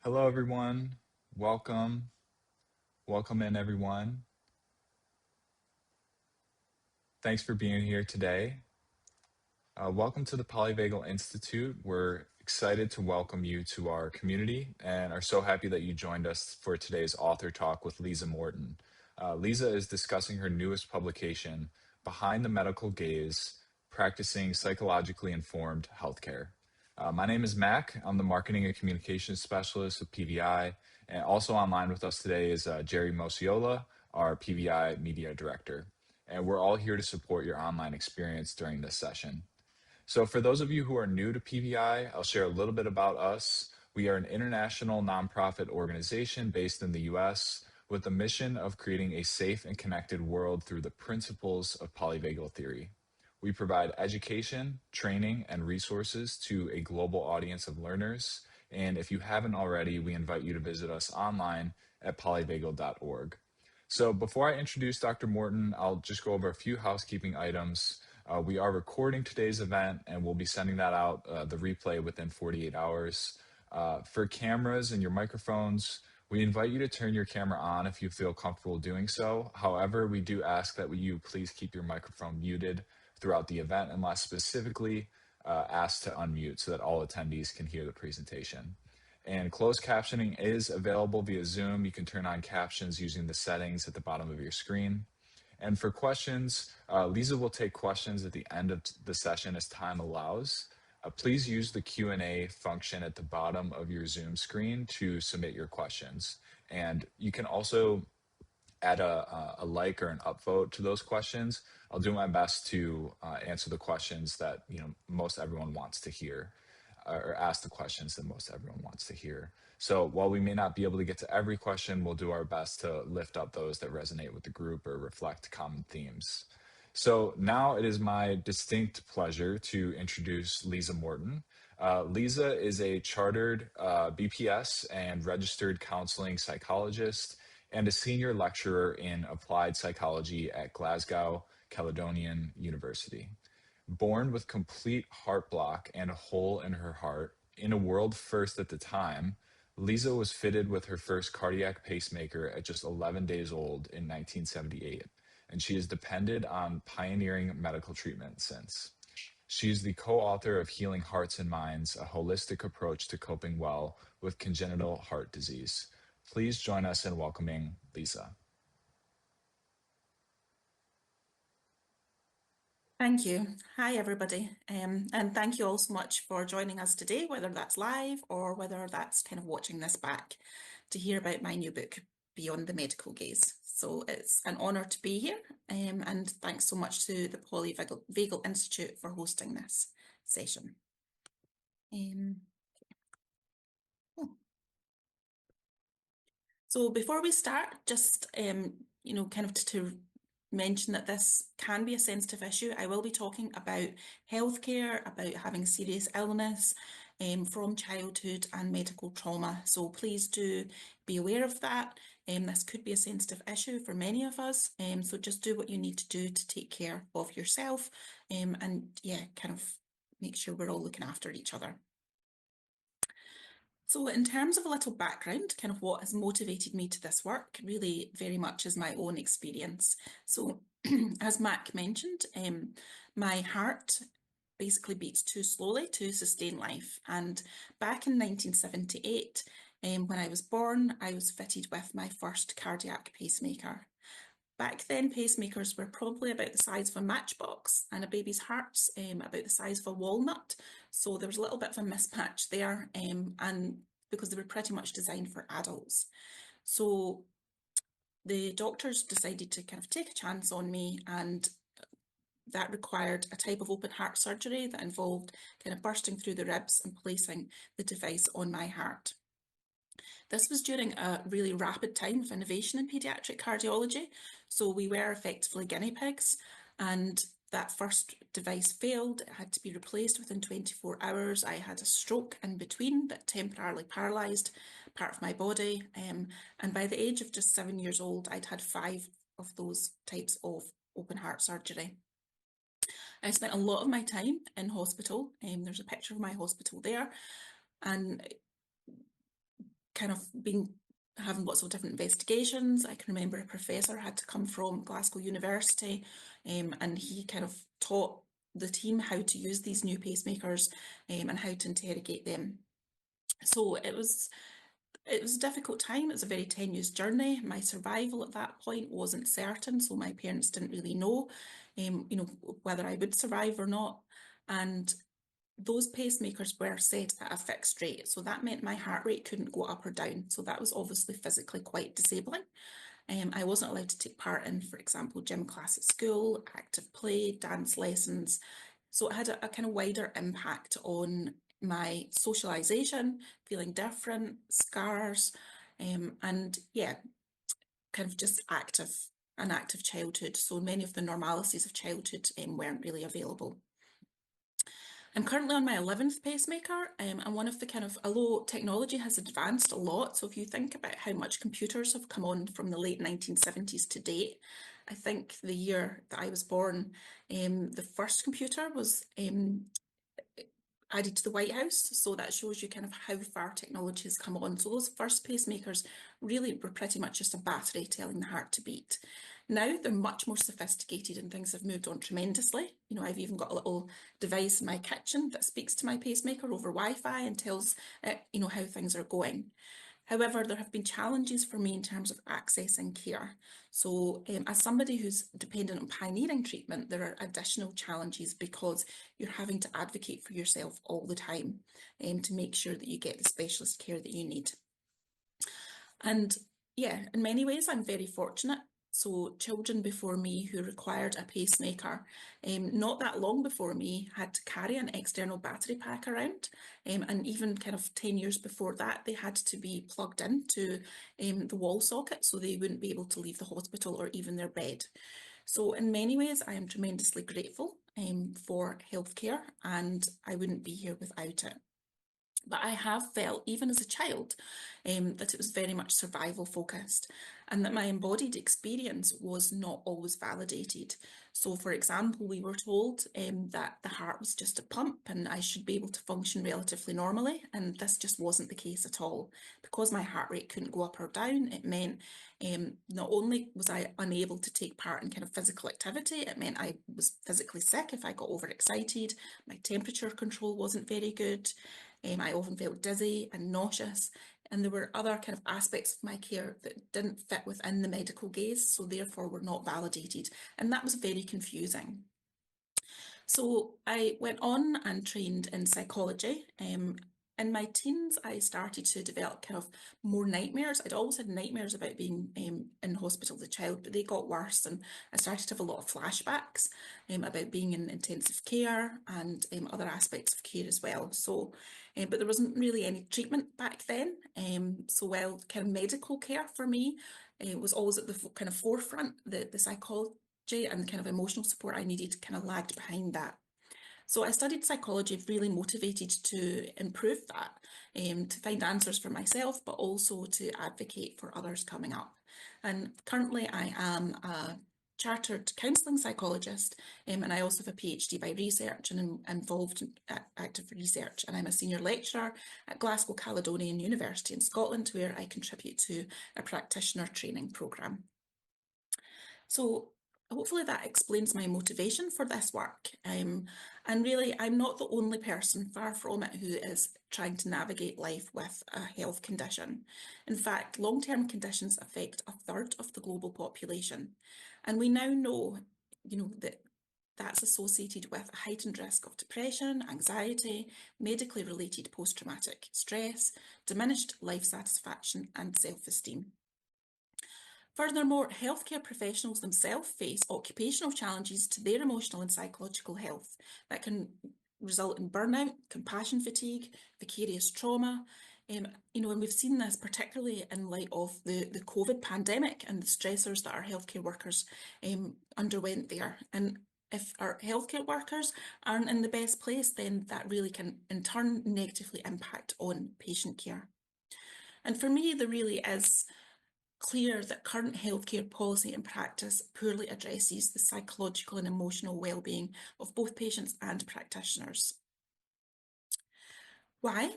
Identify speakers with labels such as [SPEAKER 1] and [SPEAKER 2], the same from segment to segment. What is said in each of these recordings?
[SPEAKER 1] Hello, everyone. Welcome. Welcome in, everyone. Thanks for being here today. Welcome to the Polyvagal Institute. We're excited to welcome you to our community and are so happy that you joined us for today's author talk with Liza Morton. Liza is discussing her newest publication, Behind the Medical Gaze, Practicing Psychologically Informed Healthcare. My name is Mac. I'm the Marketing and Communications Specialist with PVI. And also online with us today is Jerry Mosiola, our PVI Media Director. And we're all here to support your online experience during this session. So for those of you who are new to PVI, I'll share a little bit about us. We are an international nonprofit organization based in the US with the mission of creating a safe and connected world through the principles of polyvagal theory. We provide education, training, and resources to a global audience of learners. And if you haven't already, we invite you to visit us online at polyvagal.org. So before I introduce Dr. Morton, I'll just go over a few housekeeping items. We are recording today's event and we'll be sending that out, the replay, within 48 hours. For cameras and your microphones, we invite you to turn your camera on if you feel comfortable doing so. However, we do ask that you please keep your microphone muted throughout the event unless specifically asked to unmute so that all attendees can hear the presentation. And closed captioning is available via Zoom. You can turn on captions using the settings at the bottom of your screen. And for questions, Liza will take questions at the end of the session as time allows. Please use the Q&A function at the bottom of your Zoom screen to submit your questions. And you can also add a like or an upvote to those questions. I'll do my best to answer the questions that most everyone wants to hear, or ask the questions that most everyone wants to hear. So while we may not be able to get to every question, we'll do our best to lift up those that resonate with the group or reflect common themes. So now it is my distinct pleasure to introduce Liza Morton. Liza is a chartered BPS and registered counseling psychologist and a senior lecturer in applied psychology at Glasgow Caledonian University. Born with complete heart block and a hole in her heart, in a world first at the time, Liza was fitted with her first cardiac pacemaker at just 11 days old in 1978, and she has depended on pioneering medical treatment since. She is the co-author of Healing Hearts and Minds, a holistic approach to coping well with congenital heart disease. Please join us in welcoming Liza.
[SPEAKER 2] Thank you. Hi, everybody. And thank you all so much for joining us today, whether that's live or whether that's kind of watching this back to hear about my new book, Beyond the Medical Gaze. So it's an honour to be here, and thanks so much to the Polyvagal Institute for hosting this session. So before we start, just kind of to mention that this can be a sensitive issue. I will be talking about healthcare, about having serious illness from childhood and medical trauma. So please do be aware of that. This could be a sensitive issue for many of us. So just do what you need to do to take care of yourself and yeah, kind of make sure we're all looking after each other. So in terms of a little background, kind of what has motivated me to this work really very much is my own experience. So as Mac mentioned, my heart basically beats too slowly to sustain life. And back in 1978, when I was born, I was fitted with my first cardiac pacemaker. Back then, pacemakers were probably about the size of a matchbox and a baby's heart's about the size of a walnut. So there was a little bit of a mismatch there, and because they were pretty much designed for adults. So the doctors decided to kind of take a chance on me, and that required a type of open heart surgery that involved kind of bursting through the ribs and placing the device on my heart. This was during a really rapid time of innovation in paediatric cardiology. So we were effectively guinea pigs, and that first device failed. It had to be replaced within 24 hours. I had a stroke in between that temporarily paralysed part of my body. And by the age of just 7 years old, I'd had 5 of those types of open heart surgery. I spent a lot of my time in hospital. There's a picture of my hospital there. And kind of having lots of different investigations. I can remember a professor had to come from Glasgow University, and he kind of taught the team how to use these new pacemakers and how to interrogate them. So it was a difficult time. It was a very tenuous journey. My survival at that point wasn't certain, so my parents didn't really know, whether I would survive or not. And those pacemakers were set at a fixed rate, so that meant my heart rate couldn't go up or down. So that was obviously physically quite disabling. I wasn't allowed to take part in, for example, gym class at school, active play, dance lessons. So it had a kind of wider impact on my socialisation, feeling different, scars, and yeah, kind of just an active childhood. So many of the normalities of childhood weren't really available. I'm currently on my 11th pacemaker, and one of the although technology has advanced a lot, so if you think about how much computers have come on from the late 1970s to date, I think the year that I was born, the first computer was added to the White House, so that shows you kind of how far technology has come on. So those first pacemakers really were pretty much just a battery telling the heart to beat. Now they're much more sophisticated and things have moved on tremendously. I've even got a little device in my kitchen that speaks to my pacemaker over Wi-Fi and tells it, how things are going. However, there have been challenges for me in terms of accessing care. So as somebody who's dependent on pioneering treatment, there are additional challenges because you're having to advocate for yourself all the time to make sure that you get the specialist care that you need. And yeah, in many ways, I'm very fortunate. So children before me who required a pacemaker, not that long before me, had to carry an external battery pack around. And even kind of 10 years before that, they had to be plugged into the wall socket so they wouldn't be able to leave the hospital or even their bed. So in many ways, I am tremendously grateful for healthcare, and I wouldn't be here without it. But I have felt, even as a child, that it was very much survival focused and that my embodied experience was not always validated. So, for example, we were told that the heart was just a pump and I should be able to function relatively normally, and this just wasn't the case at all. Because my heart rate couldn't go up or down, it meant not only was I unable to take part in kind of physical activity, it meant I was physically sick if I got overexcited, my temperature control wasn't very good. I often felt dizzy and nauseous, and there were other kind of aspects of my care that didn't fit within the medical gaze, so therefore were not validated, and that was very confusing. So I went on and trained in psychology. In my teens, I started to develop kind of more nightmares. I'd always had nightmares about being in hospital as a child, but they got worse, and I started to have a lot of flashbacks about being in intensive care and other aspects of care as well. So, but there wasn't really any treatment back then. So while kind of medical care for me was always at the kind of forefront, the psychology and the kind of emotional support I needed kind of lagged behind that. So I studied psychology, really motivated to improve that, to find answers for myself, but also to advocate for others coming up. And currently I am a chartered counselling psychologist, and I also have a PhD by research and am involved in active research. And I'm a senior lecturer at Glasgow Caledonian University in Scotland, where I contribute to a practitioner training programme. So hopefully that explains my motivation for this work. And really, I'm not the only person, far from it, who is trying to navigate life with a health condition. In fact, long-term conditions affect a third of the global population. And we now know, that that's associated with a heightened risk of depression, anxiety, medically related post-traumatic stress, diminished life satisfaction and self-esteem. Furthermore, healthcare professionals themselves face occupational challenges to their emotional and psychological health that can result in burnout, compassion fatigue, vicarious trauma. And we've seen this particularly in light of the COVID pandemic and the stressors that our healthcare workers underwent there. And if our healthcare workers aren't in the best place, then that really can in turn negatively impact on patient care. And for me, there really is clear that current healthcare policy and practice poorly addresses the psychological and emotional well-being of both patients and practitioners. Why?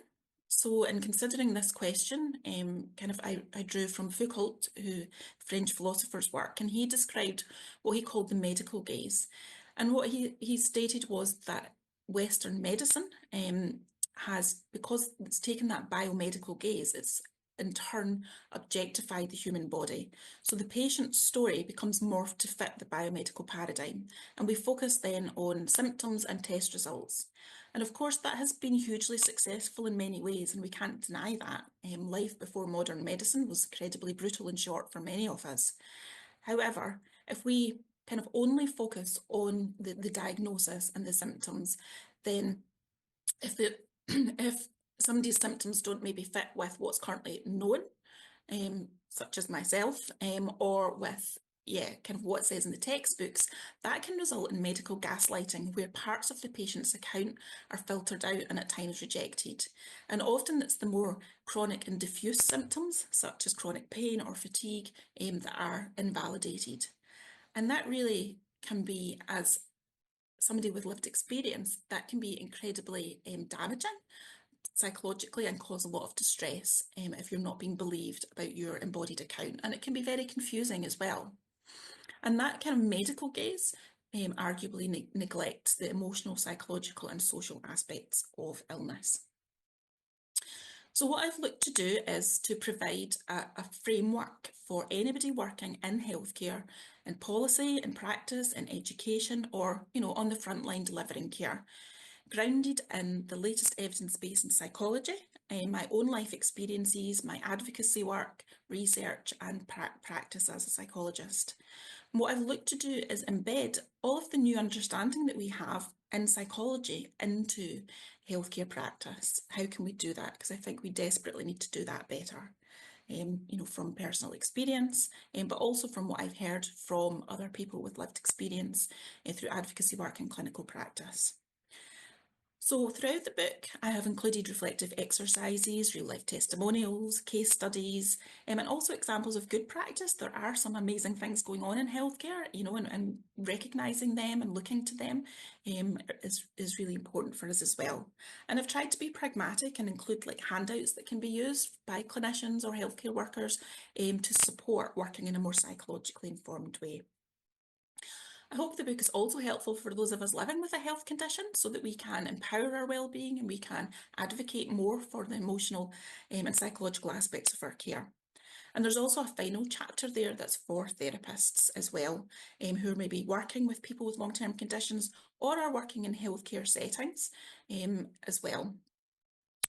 [SPEAKER 2] So in considering this question, I drew from Foucault, who French philosopher's work, and he described what he called the medical gaze. And what he stated was that Western medicine has, because it's taken that biomedical gaze, it's in turn objectified the human body. So the patient's story becomes morphed to fit the biomedical paradigm, and we focus then on symptoms and test results. And of course, that has been hugely successful in many ways, and we can't deny that. Life before modern medicine was incredibly brutal and short for many of us. However, if we kind of only focus on the diagnosis and the symptoms, then if somebody's symptoms don't maybe fit with what's currently known, such as myself, or with kind of what it says in the textbooks, that can result in medical gaslighting, where parts of the patient's account are filtered out and at times rejected. And often it's the more chronic and diffuse symptoms, such as chronic pain or fatigue, that are invalidated. And that really can be, as somebody with lived experience, that can be incredibly damaging psychologically and cause a lot of distress if you're not being believed about your embodied account. And it can be very confusing as well. And that kind of medical gaze arguably neglects the emotional, psychological and social aspects of illness. So what I've looked to do is to provide a framework for anybody working in healthcare, in policy, in practice, in education, or on the front line delivering care, grounded in the latest evidence base in psychology, my own life experiences, my advocacy work, research and practice as a psychologist. And what I've looked to do is embed all of the new understanding that we have in psychology into healthcare practice. How can we do that? Because I think we desperately need to do that better. From personal experience, but also from what I've heard from other people with lived experience through advocacy work and clinical practice. So throughout the book, I have included reflective exercises, real life testimonials, case studies, and also examples of good practice. There are some amazing things going on in healthcare, and recognising them and looking to them is really important for us as well. And I've tried to be pragmatic and include handouts that can be used by clinicians or healthcare workers to support working in a more psychologically informed way. I hope the book is also helpful for those of us living with a health condition, so that we can empower our well-being and we can advocate more for the emotional and psychological aspects of our care. And there's also a final chapter there that's for therapists as well, who are maybe working with people with long-term conditions or are working in healthcare settings as well.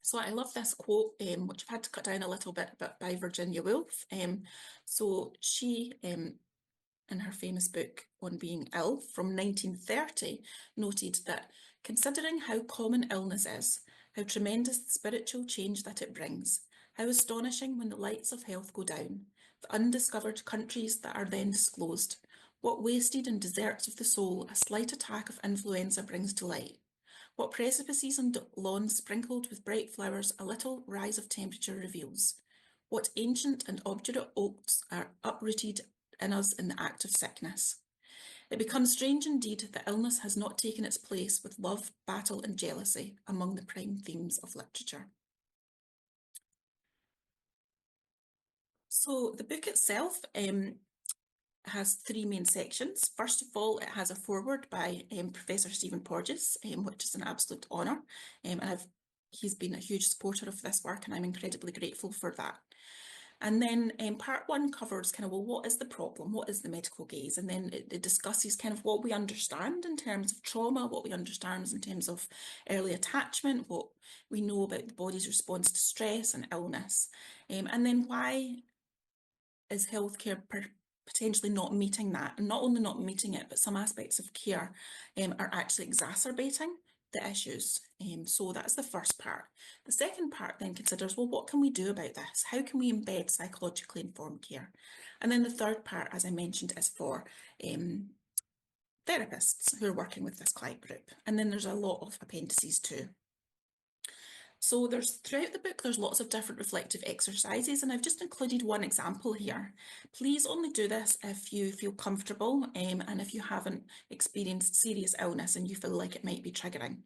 [SPEAKER 2] So I love this quote, which I've had to cut down a little bit, but by Virginia Woolf. So she in her famous book on being ill from 1930, noted that considering how common illness is, how tremendous the spiritual change that it brings, how astonishing when the lights of health go down, the undiscovered countries that are then disclosed, what wasted and deserts of the soul a slight attack of influenza brings to light, what precipices and lawns sprinkled with bright flowers a little rise of temperature reveals, what ancient and obdurate oaks are uprooted in us in the act of sickness. It becomes strange indeed that illness has not taken its place with love, battle and jealousy among the prime themes of literature. So the book itself has three main sections. First of all, it has a foreword by Professor Stephen Porges, which is an absolute honour, and he's been a huge supporter of this work, and I'm incredibly grateful for that. And then part one covers kind of, well, what is the problem? What is the medical gaze? And then it discusses kind of what we understand in terms of trauma, what we understand in terms of early attachment, what we know about the body's response to stress and illness. And then why is healthcare potentially not meeting that? And not only not meeting it, but some aspects of care are actually exacerbating the issues. So that's the first part. The second part then considers, well, what can we do about this? How can we embed psychologically informed care? And then the third part, as I mentioned, is for therapists who are working with this client group. And then there's a lot of appendices too. So throughout the book, there's lots of different reflective exercises, and I've just included one example here. Please only do this if you feel comfortable and if you haven't experienced serious illness and you feel like it might be triggering.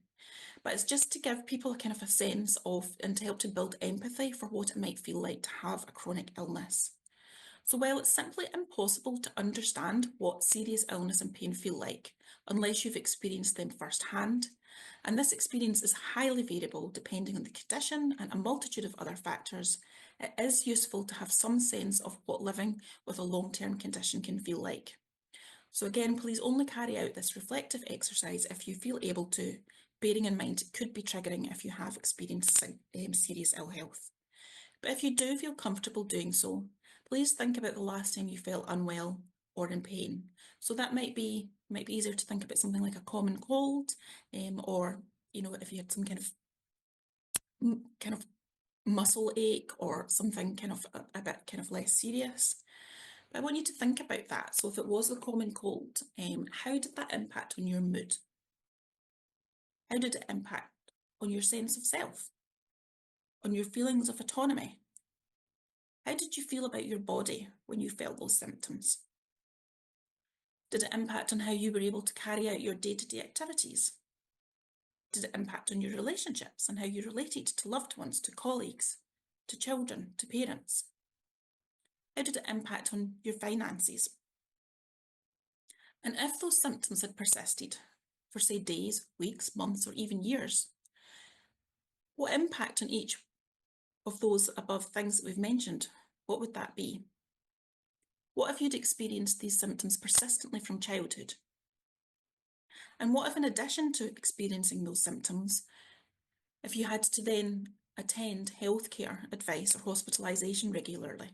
[SPEAKER 2] but it's just to give people a kind of a sense of, and to help to build empathy for what it might feel like to have a chronic illness. So while it's simply impossible to understand what serious illness and pain feel like unless you've experienced them firsthand, and this experience is highly variable depending on the condition and a multitude of other factors, it is useful to have some sense of what living with a long-term condition can feel like. So again, please only carry out this reflective exercise if you feel able to, bearing in mind it could be triggering if you have experienced serious ill health. But if you do feel comfortable doing so, please think about the last time you felt unwell or in pain. So that might be easier to think about something like a common cold, or if you had some kind of muscle ache or something kind of a bit kind of less serious. But I want you to think about that. So if it was a common cold, how did that impact on your mood? How did it impact on your sense of self? On your feelings of autonomy? How did you feel about your body when you felt those symptoms? Did it impact on how you were able to carry out your day-to-day activities? Did it impact on your relationships and how you related to loved ones, to colleagues, to children, to parents? How did it impact on your finances? And if those symptoms had persisted for, say, days, weeks, months, or even years, what impact on each of those above things that we've mentioned, what would that be? What if you'd experienced these symptoms persistently from childhood? And what if, in addition to experiencing those symptoms, if you had to then attend healthcare advice or hospitalisation regularly?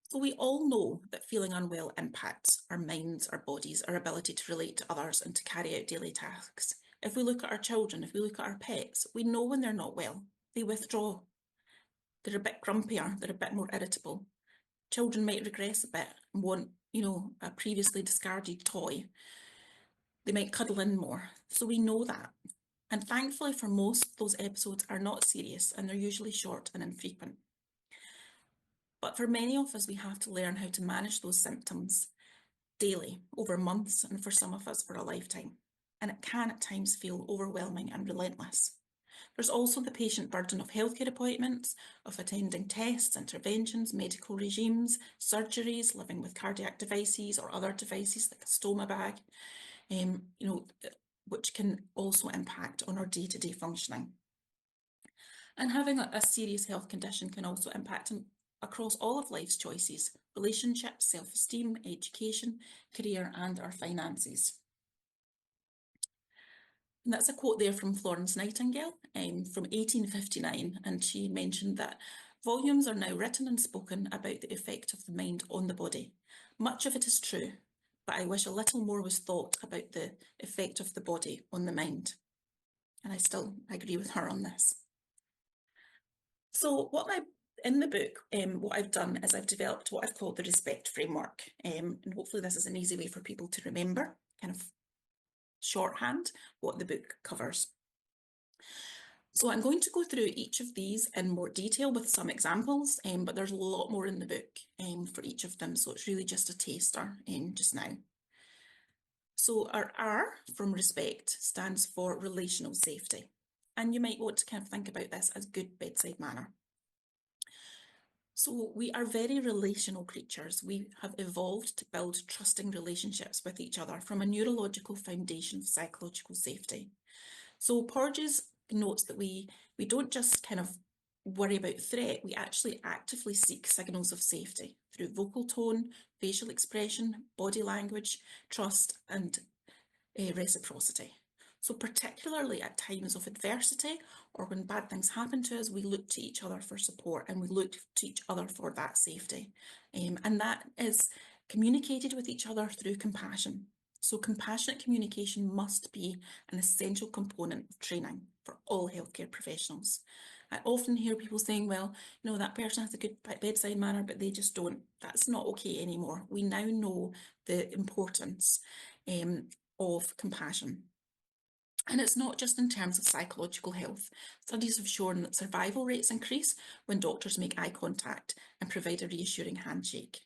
[SPEAKER 2] So we all know that feeling unwell impacts our minds, our bodies, our ability to relate to others and to carry out daily tasks. If we look at our children, if we look at our pets, we know when they're not well, they withdraw. They're a bit grumpier, they're a bit more irritable. Children might regress a bit and want, a previously discarded toy. They might cuddle in more. So we know that. And thankfully for most, those episodes are not serious and they're usually short and infrequent. But for many of us, we have to learn how to manage those symptoms daily, over months, and for some of us for a lifetime. And it can at times feel overwhelming and relentless. There's also the patient burden of healthcare appointments, of attending tests, interventions, medical regimes, surgeries, living with cardiac devices or other devices like a stoma bag, which can also impact on our day-to-day functioning. And having a serious health condition can also impact across all of life's choices: relationships, self-esteem, education, career, and our finances. And that's a quote there from Florence Nightingale from 1859, and she mentioned that volumes are now written and spoken about the effect of the mind on the body. Much of it is true, but I wish a little more was thought about the effect of the body on the mind. And I still agree with her on this. So in the book, what I've done is I've developed what I've called the respect framework, and hopefully this is an easy way for people to remember, kind of shorthand, what the book covers. So I'm going to go through each of these in more detail with some examples, but there's a lot more in the book for each of them, so it's really just a taster just now. So our R from respect stands for relational safety, and you might want to kind of think about this as good bedside manner. So we are very relational creatures. We have evolved to build trusting relationships with each other from a neurological foundation of psychological safety. So Porges notes that we don't just kind of worry about threat, we actually actively seek signals of safety through vocal tone, facial expression, body language, trust, and reciprocity. So particularly at times of adversity or when bad things happen to us, we look to each other for support and we look to each other for that safety. And that is communicated with each other through compassion. So compassionate communication must be an essential component of training for all healthcare professionals. I often hear people saying, well, that person has a good bedside manner, but they just don't. That's not okay anymore. We now know the importance of compassion. And it's not just in terms of psychological health. Studies have shown that survival rates increase when doctors make eye contact and provide a reassuring handshake.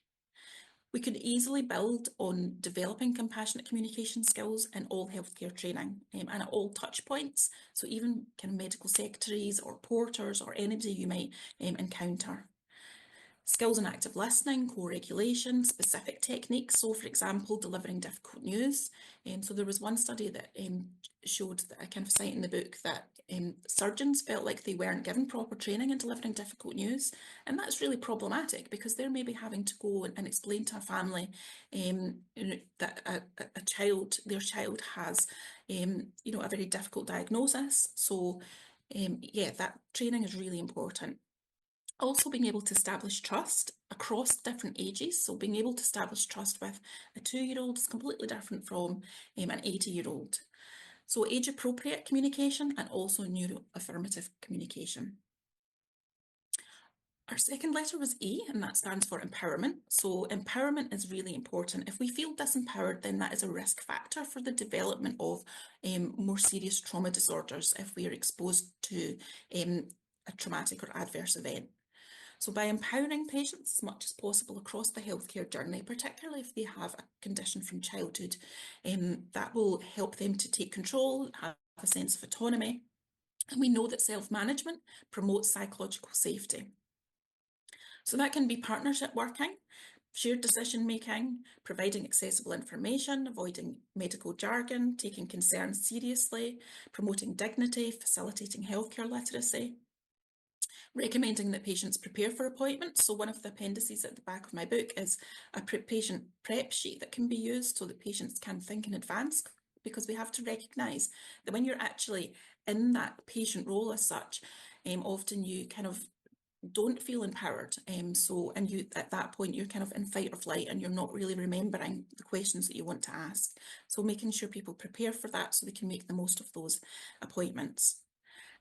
[SPEAKER 2] We could easily build on developing compassionate communication skills in all healthcare training and at all touch points. So even kind of medical secretaries or porters or anybody you might encounter. Skills in active listening, co-regulation, specific techniques. So for example, delivering difficult news. So there was one study that showed that I kind of cite in the book that surgeons felt like they weren't given proper training in delivering difficult news. And that's really problematic because they're maybe having to go and explain to a family that their child has, a very difficult diagnosis. So yeah, that training is really important. Also being able to establish trust across different ages. So being able to establish trust with a 2-year-old is completely different from an 80-year-old. So age appropriate communication and also neuroaffirmative communication. Our second letter was E, and that stands for empowerment. So empowerment is really important. If we feel disempowered, then that is a risk factor for the development of more serious trauma disorders if we are exposed to a traumatic or adverse event. So by empowering patients as much as possible across the healthcare journey, particularly if they have a condition from childhood, that will help them to take control, have a sense of autonomy. And we know that self-management promotes psychological safety. So that can be partnership working, shared decision making, providing accessible information, avoiding medical jargon, taking concerns seriously, promoting dignity, facilitating healthcare literacy. Recommending that patients prepare for appointments. So one of the appendices at the back of my book is a patient prep sheet that can be used so that patients can think in advance, because we have to recognise that when you're actually in that patient role as such, often you kind of don't feel empowered. And you at that point you're kind of in fight or flight and you're not really remembering the questions that you want to ask. So making sure people prepare for that so they can make the most of those appointments.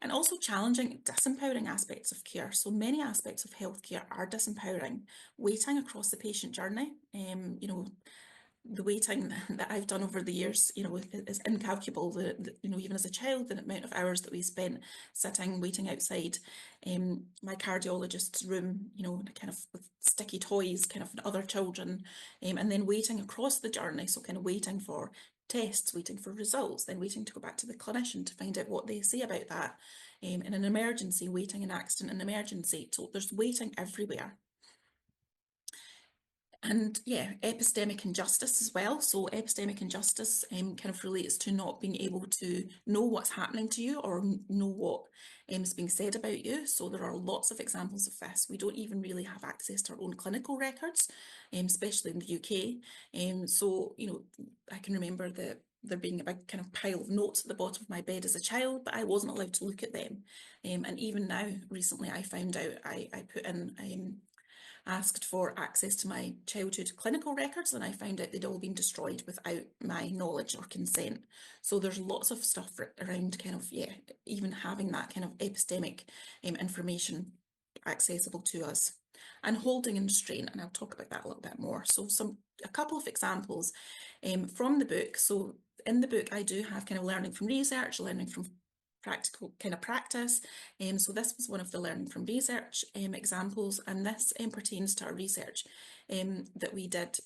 [SPEAKER 2] And also challenging disempowering aspects of care. So many aspects of healthcare are disempowering. Waiting across the patient journey, the waiting that I've done over the years, is incalculable. Even as a child, the amount of hours that we spent sitting, waiting outside my cardiologist's room, kind of with sticky toys, kind of other children, and then waiting across the journey. So kind of waiting for tests, waiting for results, then waiting to go back to the clinician to find out what they say about that. In an emergency, waiting an accident in emergency. So there's waiting everywhere. And yeah, epistemic injustice as well. So epistemic injustice kind of relates to not being able to know what's happening to you or know what is being said about you. So there are lots of examples of this. We don't even really have access to our own clinical records, especially in the UK. So, I can remember there being a big kind of pile of notes at the bottom of my bed as a child, but I wasn't allowed to look at them. And even now, recently, I found out I put in asked for access to my childhood clinical records, and I found out they'd all been destroyed without my knowledge or consent. So there's lots of stuff around kind of, even having that kind of epistemic information accessible to us. And holding and restraint, and I'll talk about that a little bit more. So a couple of examples from the book. So in the book, I do have kind of learning from research, learning from practical kind of practice. So this was one of the learning from research examples, and this pertains to our research that we did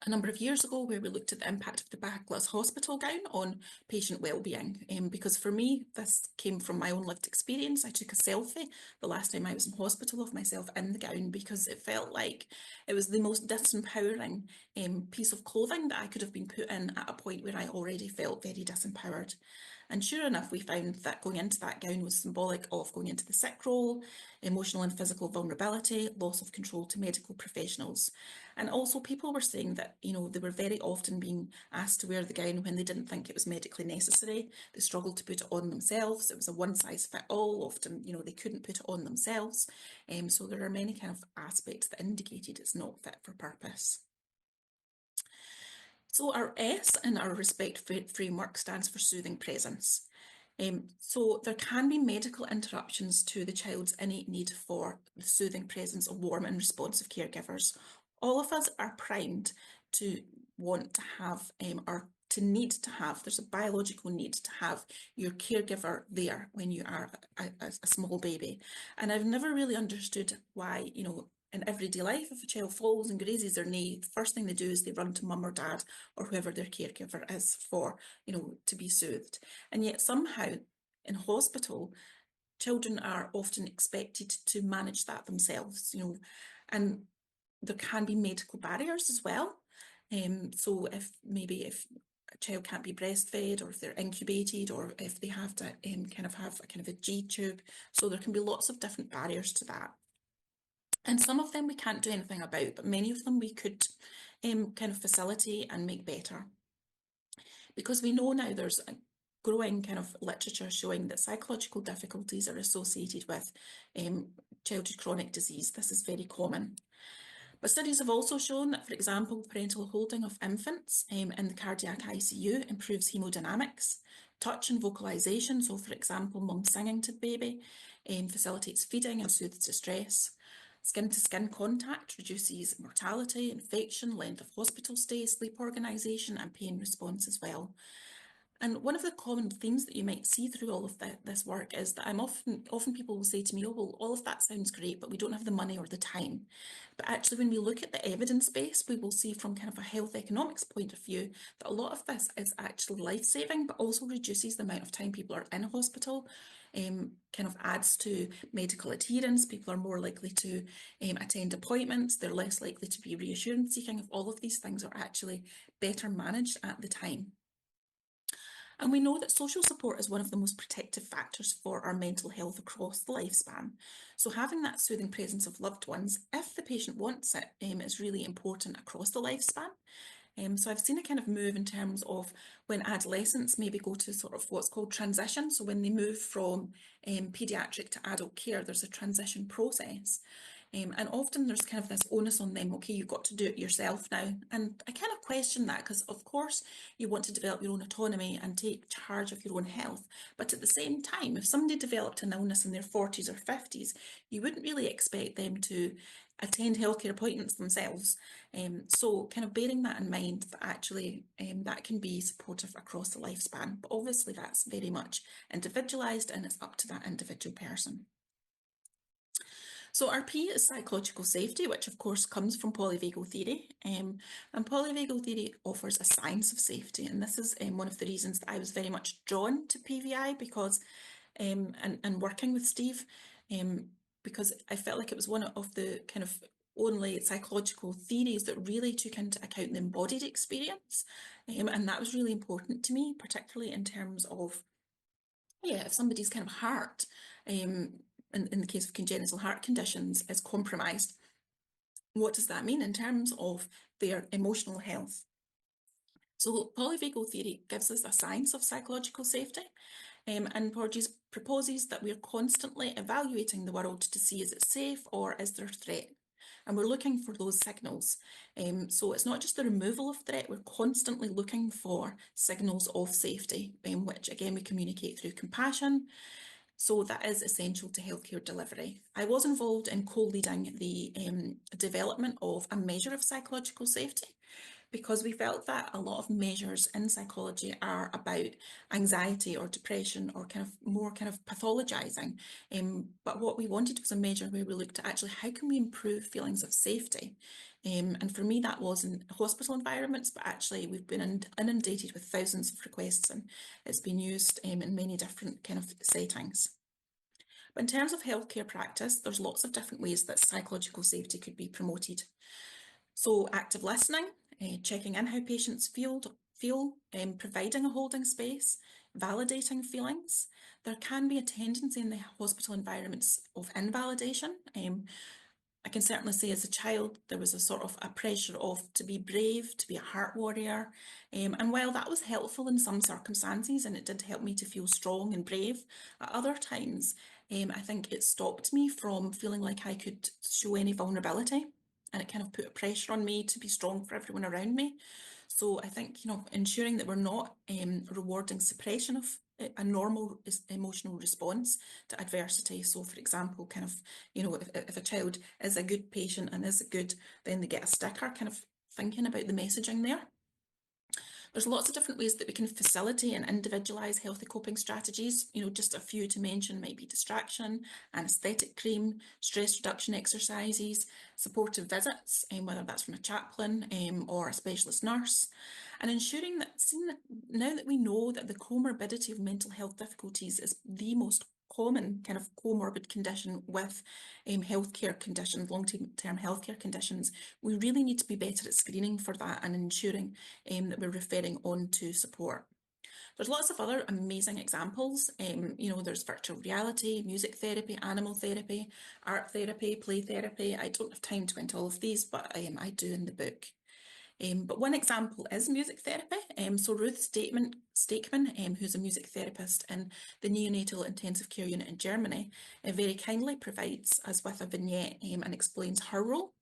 [SPEAKER 2] a number of years ago, where we looked at the impact of the backless hospital gown on patient well-being. Because for me, this came from my own lived experience. I took a selfie the last time I was in hospital of myself in the gown, because it felt like it was the most disempowering piece of clothing that I could have been put in at a point where I already felt very disempowered. And sure enough, we found that going into that gown was symbolic of going into the sick role, emotional and physical vulnerability, loss of control to medical professionals. And also people were saying that, they were very often being asked to wear the gown when they didn't think it was medically necessary. They struggled to put it on themselves. It was a one-size-fits-all. Often, they couldn't put it on themselves. So there are many kind of aspects that indicated it's not fit for purpose. So our S in our respect framework stands for soothing presence. So there can be medical interruptions to the child's innate need for the soothing presence of warm and responsive caregivers. All of us are primed to want to have or to need to have, there's a biological need to have your caregiver there when you are a small baby. And I've never really understood why, in everyday life, if a child falls and grazes their knee, the first thing they do is they run to mum or dad or whoever their caregiver is for, to be soothed. And yet somehow in hospital, children are often expected to manage that themselves, and there can be medical barriers as well. So if a child can't be breastfed, or if they're incubated, or if they have to have a G tube, so there can be lots of different barriers to that. And some of them we can't do anything about, but many of them we could facilitate and make better. Because we know now there's a growing literature showing that psychological difficulties are associated with childhood chronic disease. This is very common. But studies have also shown that, for example, parental holding of infants in the cardiac ICU improves hemodynamics. Touch and vocalization, so for example, mum singing to the baby, facilitates feeding and soothes distress. Skin-to-skin contact reduces mortality, infection, length of hospital stay, sleep organisation, and pain response as well. And one of the common themes that you might see through all of this work is that often people will say to me, oh, well, all of that sounds great, but we don't have the money or the time. But actually, when we look at the evidence base, we will see from a health economics point of view that a lot of this is actually life-saving, but also reduces the amount of time people are in hospital, adds to medical adherence. People are more likely to attend appointments. They're less likely to be reassurance seeking if all of these things are actually better managed at the time. And we know that social support is one of the most protective factors for our mental health across the lifespan. So having that soothing presence of loved ones, if the patient wants it, is really important across the lifespan. So I've seen a move in terms of when adolescents maybe go to sort of what's called transition. So when they move from paediatric to adult care, there's a transition process. And often there's this onus on them, okay, you've got to do it yourself now. And I question that, because of course you want to develop your own autonomy and take charge of your own health. But at the same time, if somebody developed an illness in their 40s or 50s, you wouldn't really expect them to attend healthcare appointments themselves. So bearing that in mind, that actually that can be supportive across the lifespan. But obviously that's very much individualised, and it's up to that individual person. So our P is psychological safety, which of course comes from polyvagal theory. And polyvagal theory offers a science of safety. And this is one of the reasons that I was very much drawn to PVI, because and working with Steve, because I felt like it was one of the only psychological theories that really took into account the embodied experience. And that was really important to me, particularly in terms of, if somebody's heart, in the case of congenital heart conditions, is compromised, what does that mean in terms of their emotional health? So polyvagal theory gives us a science of psychological safety, and proposes that we're constantly evaluating the world to see, is it safe or is there a threat? And we're looking for those signals. So it's not just the removal of threat, we're constantly looking for signals of safety, which again we communicate through compassion. So that is essential to healthcare delivery. I was involved in co-leading the development of a measure of psychological safety, because we felt that a lot of measures in psychology are about anxiety or depression, or more pathologizing. But what we wanted was a measure where we looked at actually how can we improve feelings of safety. And for me, that was in hospital environments, but actually we've been inundated with thousands of requests, and it's been used in many different settings. But in terms of healthcare practice, there's lots of different ways that psychological safety could be promoted. So active listening, checking in how patients feel, providing a holding space, validating feelings. There can be a tendency in the hospital environments of invalidation. I can certainly say as a child, there was a sort of a pressure to be brave, to be a heart warrior. And while that was helpful in some circumstances, and it did help me to feel strong and brave, at other times, I think it stopped me from feeling like I could show any vulnerability. And it put a pressure on me to be strong for everyone around me. So I think, ensuring that we're not rewarding suppression of a normal emotional response to adversity. So for example, if a child is a good patient and is good, then they get a sticker, thinking about the messaging there. There's lots of different ways that we can facilitate and individualise healthy coping strategies. Just a few to mention might be distraction, anaesthetic cream, stress reduction exercises, supportive visits, whether that's from a chaplain or a specialist nurse, and ensuring that, now that we know that the comorbidity of mental health difficulties is the most common kind of comorbid condition with healthcare conditions, long-term healthcare conditions, we really need to be better at screening for that and ensuring that we're referring on to support. There's lots of other amazing examples. There's virtual reality, music therapy, animal therapy, art therapy, play therapy. I don't have time to go into all of these, but I do in the book. But one example is music therapy. So Ruth Stakman, who's a music therapist in the neonatal intensive care unit in Germany, very kindly provides us with a vignette and explains her role.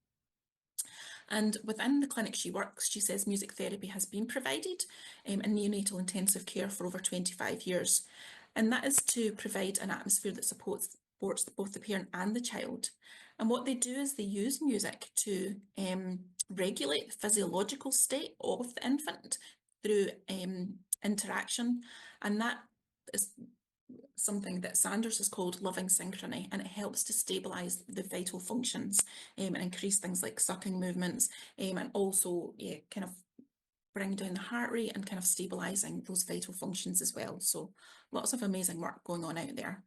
[SPEAKER 2] And within the clinic she works, she says music therapy has been provided in neonatal intensive care for over 25 years. And that is to provide an atmosphere that supports both the parent and the child. And what they do is they use music to regulate the physiological state of the infant through interaction. And that is something that Sanders has called loving synchrony, and it helps to stabilise the vital functions and increase things like sucking movements and also kind of bring down the heart rate and kind of stabilising those vital functions as well. So lots of amazing work going on out there.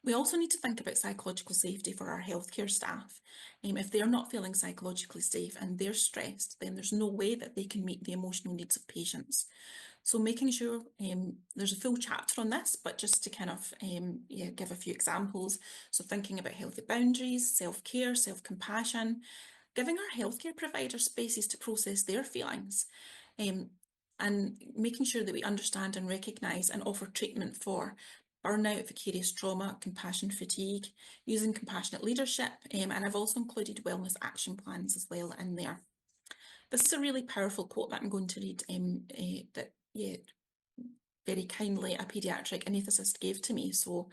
[SPEAKER 2] We also need to think about psychological safety for our healthcare staff. If they're not feeling psychologically safe and they're stressed, then there's no way that they can meet the emotional needs of patients. So making sure, there's a full chapter on this, but just to kind of give a few examples. So thinking about healthy boundaries, self-care, self-compassion, giving our healthcare providers spaces to process their feelings, and making sure that we understand and recognise and offer treatment for burnout, vicarious trauma, compassion fatigue, using compassionate leadership, and I've also included wellness action plans as well in there. This is a really powerful quote that I'm going to read that very kindly a paediatric anaesthetist gave to me. So,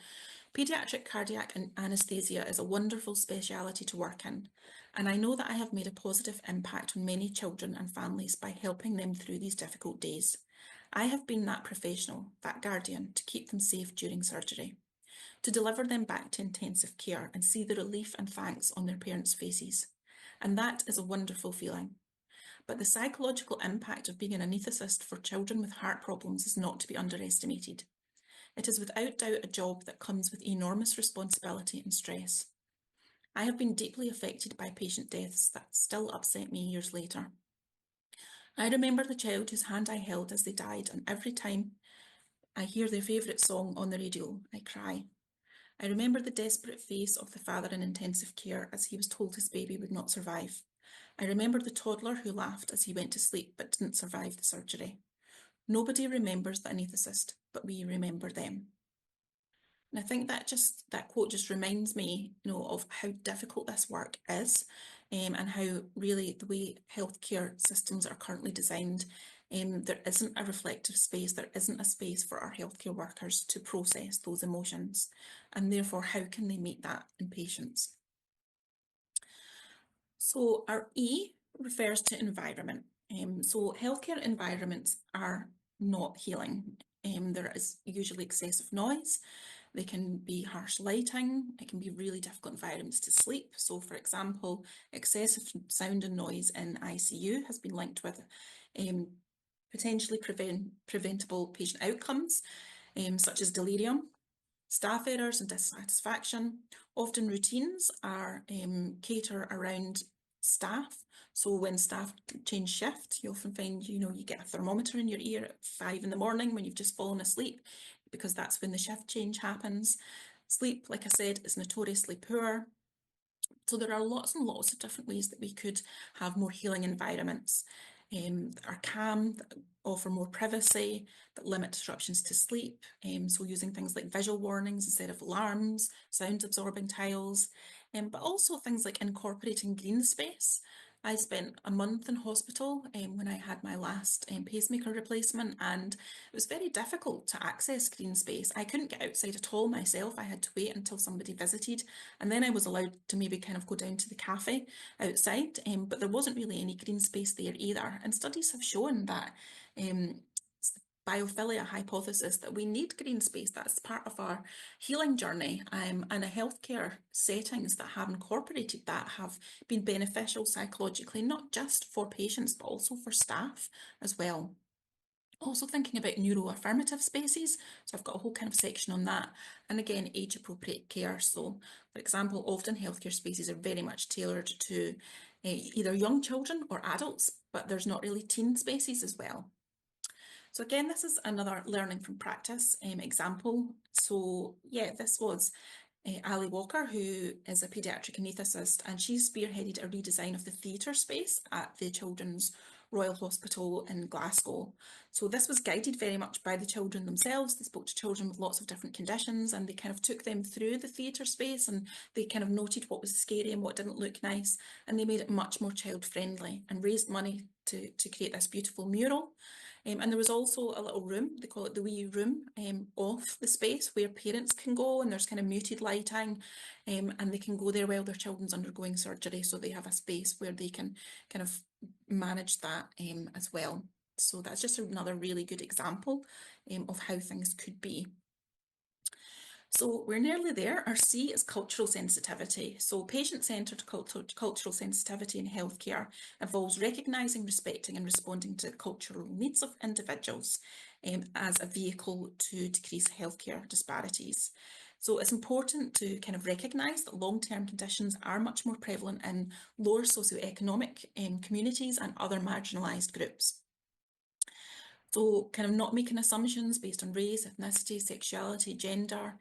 [SPEAKER 2] paediatric cardiac anaesthesia is a wonderful speciality to work in, and I know that I have made a positive impact on many children and families by helping them through these difficult days. I have been that professional, that guardian, to keep them safe during surgery, to deliver them back to intensive care and see the relief and thanks on their parents' faces. And that is a wonderful feeling. But the psychological impact of being an anaesthetist for children with heart problems is not to be underestimated. It is without doubt a job that comes with enormous responsibility and stress. I have been deeply affected by patient deaths that still upset me years later. I remember the child whose hand I held as they died, and every time I hear their favourite song on the radio, I cry. I remember the desperate face of the father in intensive care as he was told his baby would not survive. I remember the toddler who laughed as he went to sleep but didn't survive the surgery. Nobody remembers the anaesthetist, but we remember them. And I think that quote just reminds me, of how difficult this work is, and how really the way healthcare systems are currently designed, there isn't a reflective space, there isn't a space for our healthcare workers to process those emotions, and therefore how can they meet that in patients? So our E refers to environment. So healthcare environments are not healing. There is usually excessive noise. They can be harsh lighting. It can be really difficult environments to sleep. So for example, excessive sound and noise in ICU has been linked with potentially preventable patient outcomes, such as delirium, staff errors and dissatisfaction. Often routines are cater around staff. So when staff change shift, you often find, you get a thermometer in your ear at 5 in the morning when you've just fallen asleep, because that's when the shift change happens. Sleep, like I said, is notoriously poor. So there are lots and lots of different ways that we could have more healing environments that are calm, that offer more privacy, that limit disruptions to sleep. So using things like visual warnings instead of alarms, sound absorbing tiles, but also things like incorporating green space I spent a month in hospital when I had my last pacemaker replacement, and it was very difficult to access green space. I couldn't get outside at all myself. I had to wait until somebody visited, and then I was allowed to maybe kind of go down to the cafe outside, but there wasn't really any green space there either. And studies have shown that biophilia hypothesis that we need green space. That's part of our healing journey, and the healthcare settings that have incorporated that have been beneficial psychologically, not just for patients, but also for staff as well. Also thinking about neuroaffirmative spaces, so I've got a whole kind of section on that. And again, age-appropriate care. So, for example, often healthcare spaces are very much tailored to either young children or adults, but there's not really teen spaces as well. So again, this is another learning from practice example. So yeah, this was Ali Walker, who is a paediatric anaesthetist, and she spearheaded a redesign of the theatre space at the Children's Royal Hospital in Glasgow. So this was guided very much by the children themselves. They spoke to children with lots of different conditions, and they kind of took them through the theatre space, and they kind of noted what was scary and what didn't look nice, and they made it much more child friendly and raised money to create this beautiful mural. And there was also a little room, they call it the wee room, off the space where parents can go, and there's kind of muted lighting, and they can go there while their children's undergoing surgery, so they have a space where they can kind of manage that as well. So that's just another really good example of how things could be. So we're nearly there. Our C is cultural sensitivity. So patient-centred cultural sensitivity in healthcare involves recognising, respecting and responding to cultural needs of individuals as a vehicle to decrease healthcare disparities. So it's important to kind of recognise that long-term conditions are much more prevalent in lower socioeconomic communities and other marginalised groups. So kind of not making assumptions based on race, ethnicity, sexuality, gender,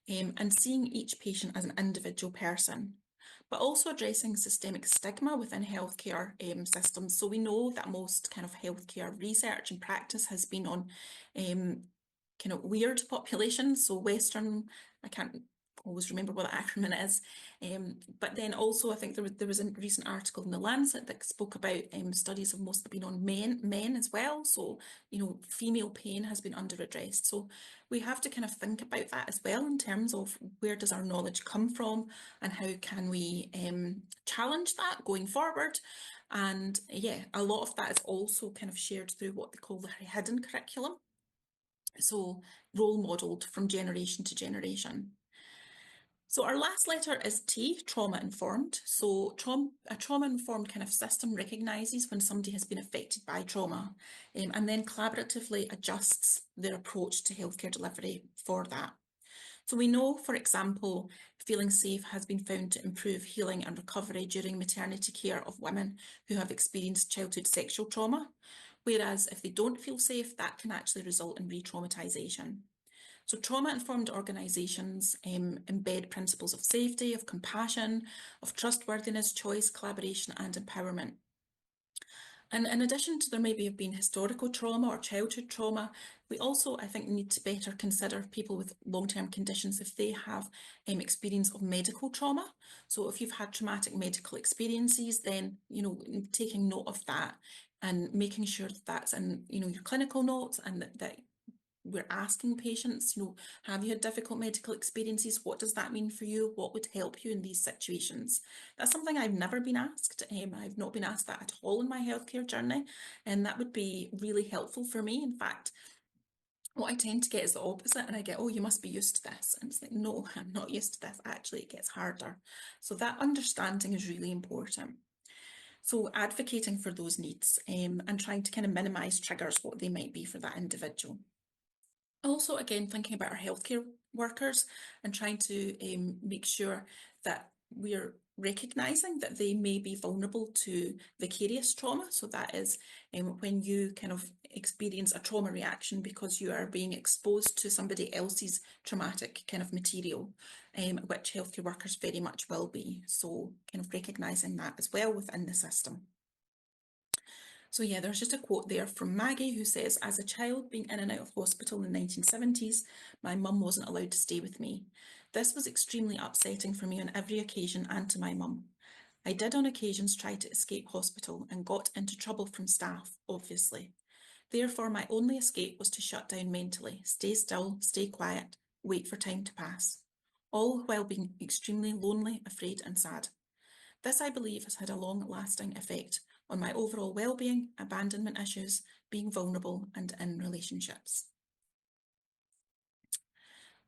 [SPEAKER 2] and seeing each patient as an individual person, but also addressing systemic stigma within healthcare systems. So we know that most kind of healthcare research and practice has been on kind of weird populations, so Western, I can't always remember what the acronym is, but then also I think there was a recent article in the Lancet that spoke about studies have mostly been on men as well, so you know, female pain has been under-addressed. So we have to kind of think about that as well in terms of where does our knowledge come from and how can we challenge that going forward. And yeah, a lot of that is also kind of shared through what they call the hidden curriculum, so role modelled from generation to generation. So our last letter is T, trauma-informed. So a trauma-informed kind of system recognises when somebody has been affected by trauma, and then collaboratively adjusts their approach to healthcare delivery for that. So we know, for example, feeling safe has been found to improve healing and recovery during maternity care of women who have experienced childhood sexual trauma, whereas if they don't feel safe, that can actually result in re-traumatisation. So trauma-informed organisations embed principles of safety, of compassion, of trustworthiness, choice, collaboration and empowerment. And in addition to there maybe have been historical trauma or childhood trauma, we also, I think, need to better consider people with long-term conditions if they have experience of medical trauma. So if you've had traumatic medical experiences, then, you know, taking note of that and making sure that that's in, you know, your clinical notes, and that we're asking patients, you know, have you had difficult medical experiences? What does that mean for you? What would help you in these situations? That's something I've never been asked. I've not been asked that at all in my healthcare journey, and that would be really helpful for me. In fact, what I tend to get is the opposite, and I get, oh, you must be used to this. And it's like, no, I'm not used to this. Actually, it gets harder. So that understanding is really important. So advocating for those needs and trying to kind of minimise triggers, what they might be for that individual. Also, again, thinking about our healthcare workers and trying to make sure that we're recognising that they may be vulnerable to vicarious trauma. So that is when you kind of experience a trauma reaction because you are being exposed to somebody else's traumatic kind of material, which healthcare workers very much will be. So kind of recognising that as well within the system. So yeah, there's just a quote there from Maggie who says, as a child being in and out of hospital in the 1970s, my mum wasn't allowed to stay with me. This was extremely upsetting for me on every occasion and to my mum. I did on occasions try to escape hospital and got into trouble from staff, obviously. Therefore, my only escape was to shut down mentally, stay still, stay quiet, wait for time to pass, all while being extremely lonely, afraid, and sad. This, I believe, has had a long-lasting effect on my overall well-being, abandonment issues, being vulnerable, and in relationships.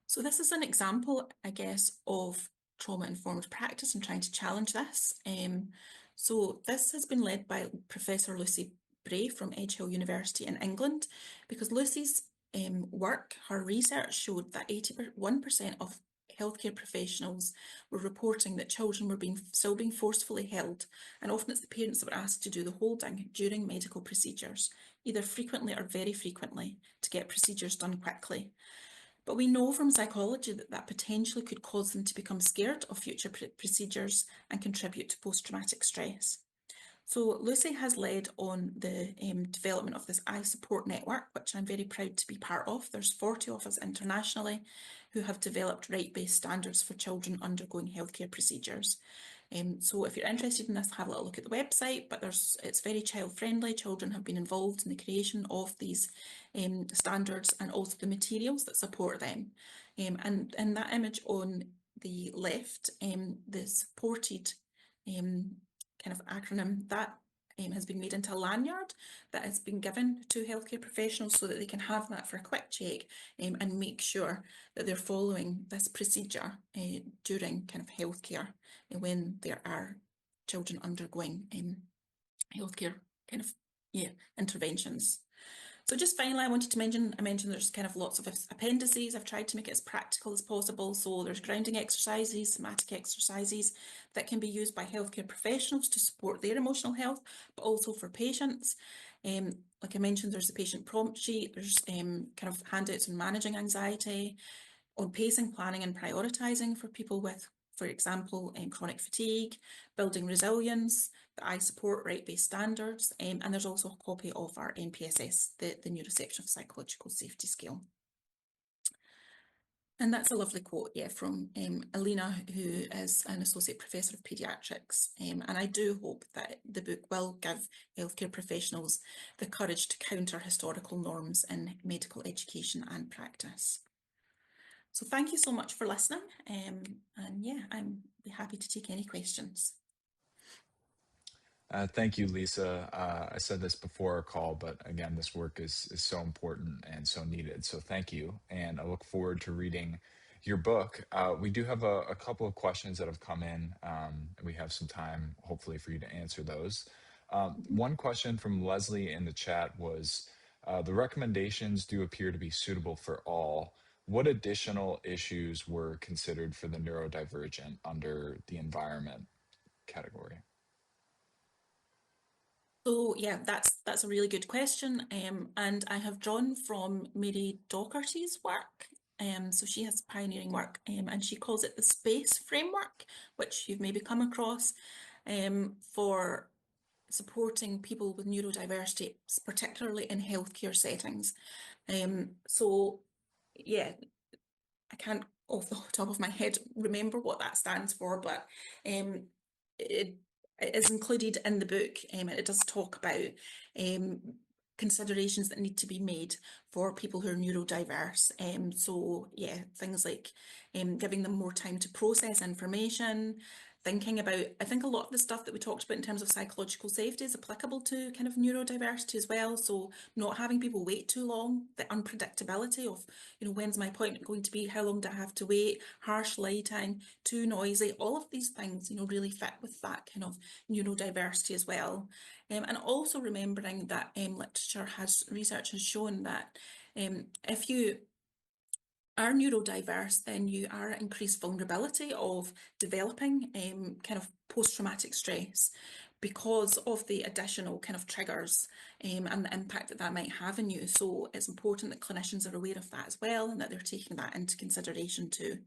[SPEAKER 2] So this is an example, I guess, of trauma-informed practice and trying to challenge this. So this has been led by Professor Lucy Bray from Edge Hill University in England, because Lucy's work, her research showed that 81% of healthcare professionals were reporting that children were still being forcefully held, and often it's the parents that were asked to do the holding during medical procedures, either frequently or very frequently, to get procedures done quickly. But we know from psychology that that potentially could cause them to become scared of future procedures and contribute to post-traumatic stress. So Lucy has led on the development of this iSupport network, which I'm very proud to be part of. There's 40 of us internationally who have developed right-based standards for children undergoing healthcare procedures. So if you're interested in this, have a little look at the website, but it's very child-friendly. Children have been involved in the creation of these standards and also the materials that support them. And in that image on the left, the supported kind of acronym, that has been made into a lanyard that has been given to healthcare professionals so that they can have that for a quick check and make sure that they're following this procedure during kind of healthcare when there are children undergoing healthcare kind of interventions. So just finally, I mentioned there's kind of lots of appendices. I've tried to make it as practical as possible. So there's grounding exercises, somatic exercises that can be used by healthcare professionals to support their emotional health, but also for patients. Like I mentioned, there's the patient prompt sheet. There's kind of handouts on managing anxiety, on pacing, planning and prioritising for people with, for example, chronic fatigue, building resilience, the iSupport right-based standards, and there's also a copy of our NPSS, the Neuroception Psychological Safety Scale. And that's a lovely quote, from Alina, who is an Associate Professor of Paediatrics. And I do hope that the book will give healthcare professionals the courage to counter historical norms in medical education and practice. So thank you so much for listening. And I'm happy to take any questions.
[SPEAKER 1] Thank you, Lisa. I said this before our call, but again, this work is so important and so needed. So thank you. And I look forward to reading your book. We do have a couple of questions that have come in. We have some time, hopefully, for you to answer those. One question from Leslie in the chat was, the recommendations do appear to be suitable for all. What additional issues were considered for the neurodivergent under the environment category?
[SPEAKER 2] So yeah, that's a really good question. And I have drawn from Mary Docherty's work. So she has pioneering work, and she calls it the SPACE framework, which you've maybe come across, for supporting people with neurodiversity, particularly in healthcare settings. So yeah, I can't off the top of my head remember what that stands for, but it is included in the book, and it does talk about considerations that need to be made for people who are neurodiverse. So yeah, things like giving them more time to process information, thinking about, I think a lot of the stuff that we talked about in terms of psychological safety is applicable to kind of neurodiversity as well. So not having people wait too long, the unpredictability of, when's my appointment going to be? How long do I have to wait? Harsh lighting, too noisy, all of these things, really fit with that kind of neurodiversity as well. And also remembering that research has shown that if you are neurodiverse, then you are at increased vulnerability of developing kind of post-traumatic stress because of the additional kind of triggers and the impact that that might have on you. So it's important that clinicians are aware of that as well, and that they're taking that into consideration too.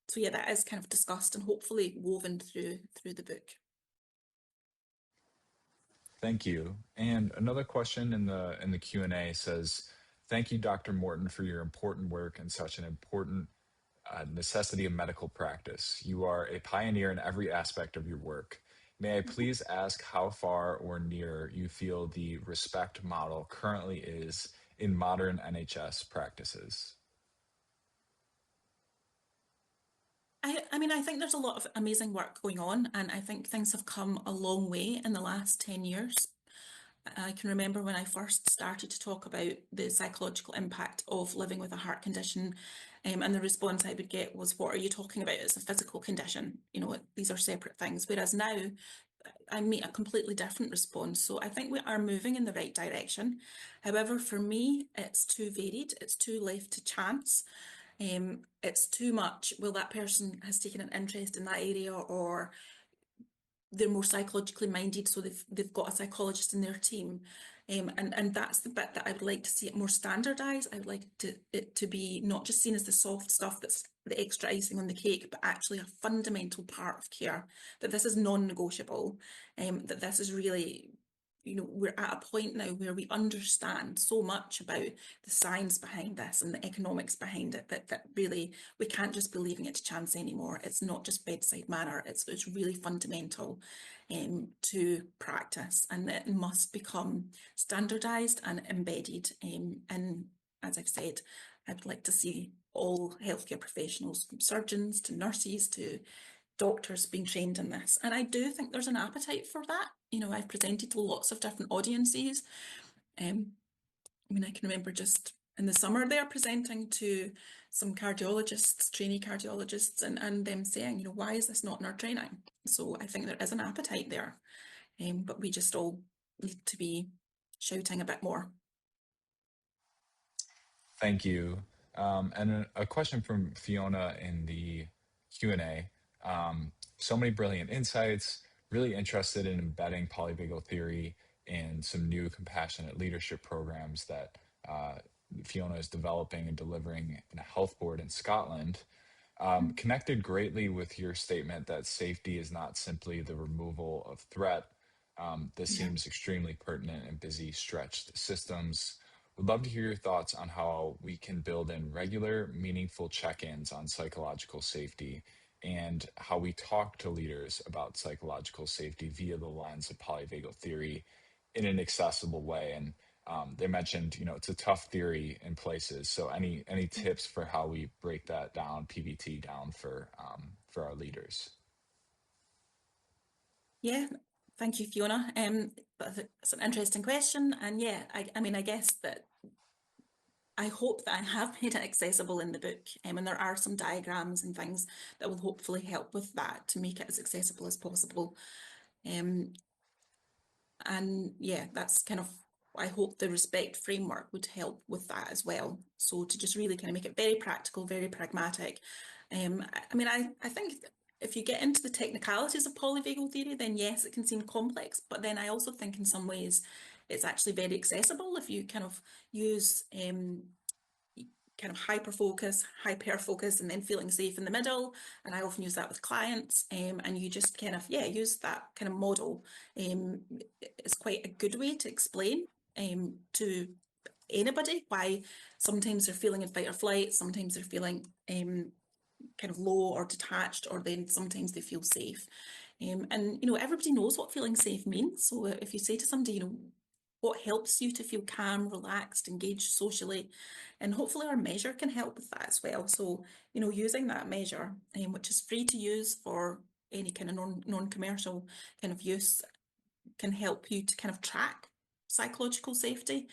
[SPEAKER 2] So yeah, that is kind of discussed and hopefully woven through the book.
[SPEAKER 1] Thank you. And another question in the Q&A says, thank you, Dr. Morton, for your important work and such an important necessity of medical practice. You are a pioneer in every aspect of your work. may I
[SPEAKER 2] Mhm.
[SPEAKER 1] please ask how far or near you feel the respect model currently is in modern NHS practices?
[SPEAKER 2] I mean, I think there's a lot of amazing work going on, and I think things have come a long way in the last 10 years. I can remember when I first started to talk about the psychological impact of living with a heart condition, and the response I would get was, "What are you talking about? It's a physical condition. You know, these are separate things." Whereas now, I meet a completely different response. So I think we are moving in the right direction. However, for me, it's too varied. It's too left to chance. It's too much. Well, that person has taken an interest in that area, or they're more psychologically minded, so they've got a psychologist in their team, and that's the bit that I would like to see it more standardised. I would like it to be not just seen as the soft stuff that's the extra icing on the cake, but actually a fundamental part of care. That this is non-negotiable. That this is really, we're at a point now where we understand so much about the science behind this and the economics behind it, that really we can't just be leaving it to chance anymore. It's not just bedside manner, it's really fundamental to practice, and it must become standardised and embedded. And as I've said, I would like to see all healthcare professionals, from surgeons to nurses to doctors, being trained in this. And I do think there's an appetite for that. I've presented to lots of different audiences. Um, I mean, I can remember just in the summer there presenting to some cardiologists, trainee cardiologists, and them saying, why is this not in our training? So I think there is an appetite there, but we just all need to be shouting a bit more.
[SPEAKER 1] Thank you. And a question from Fiona in the Q&A. So many brilliant insights, really interested in embedding polyvagal theory in some new compassionate leadership programs that uh, Fiona is developing and delivering in a health board in Scotland. Connected greatly with your statement that safety is not simply the removal of threat. This
[SPEAKER 2] Yeah.
[SPEAKER 1] seems extremely pertinent in busy, stretched systems. Would love to hear your thoughts on how we can build in regular, meaningful check ins on psychological safety and how we talk to leaders about psychological safety via the lens of polyvagal theory in an accessible way. And they mentioned, it's a tough theory in places. So any tips for how we break that down, PVT down for our leaders?
[SPEAKER 2] Yeah, thank you, Fiona. It's an interesting question, and yeah, I mean, I guess that I hope that I have made it accessible in the book, and there are some diagrams and things that will hopefully help with that to make it as accessible as possible. Um, and yeah, that's kind of, I hope the respect framework would help with that as well. So to just really kind of make it very practical, very pragmatic. I mean, I think if you get into the technicalities of polyvagal theory, then yes, it can seem complex, but then I also think in some ways it's actually very accessible if you kind of use kind of hyper focus, and then feeling safe in the middle. And I often use that with clients, and you just kind of, yeah, use that kind of model. It's quite a good way to explain to anybody why sometimes they're feeling in fight or flight, sometimes they're feeling kind of low or detached, or then sometimes they feel safe. And everybody knows what feeling safe means. So if you say to somebody, what helps you to feel calm, relaxed, engaged socially, and hopefully our measure can help with that as well. So using that measure, which is free to use for any kind of non-commercial kind of use, can help you to kind of track psychological safety